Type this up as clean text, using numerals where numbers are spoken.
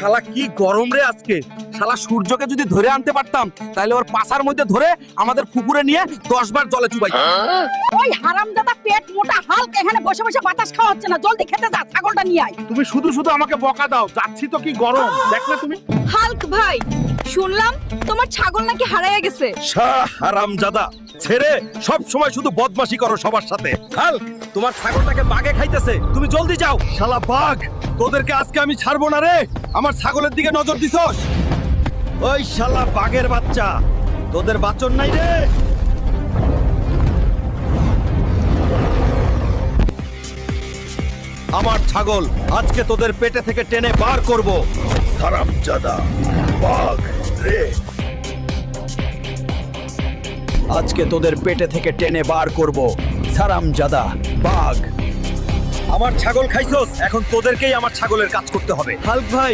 শালা কি গরম রে আজকে। শালা সূর্যকে যদি ধরে আনতে পারতাম তাহলে ওর পাছার মধ্যে ধরে আমাদের পুকুরে নিয়ে 10 বার জলে চুবাইতাম। ওই হারামজাদা পেট মোটা হালক এখানে বসে বসে বাতাস খাওয়া হচ্ছে না, জলদি খেতে যা, ছাগলটা নিয়ে আয়। তুমি শুধু শুধু আমাকে বকা দাও, যাচ্ছি তো কি গরম দেখ না তুমি। হাল্ক ভাই, শুনলাম তোমার ছাগল নাকি হারায় গেছে। শাহ হারামজাদা, ছেড়ে সব সময় শুধু বদমাশি করো সবার সাথে। হাল্ক, তোমার ছাগলটাকে বাঘে খাইতেছে, তুমি জলদি যাও। শালা বাঘ, তোদেরকে আজকে আমি ছাড়বো না রে। আমার ছাগলের দিকে নজর দিছস? ওই শালা বাঘের বাচ্চা, তোদের বাচন নাই রে। আমার ছাগল আজকে তোদের পেটে থেকে টেনে বার করব। হারামজাদা বাঘ রে, আজকে তোদের পেটে থেকে টেনে বার করব। হারামজাদা বাঘ, আমার ছাগল খাইছস, এখন তোদেরকেই আমার ছাগলের কাজ করতে হবে। হাল্ক ভাই,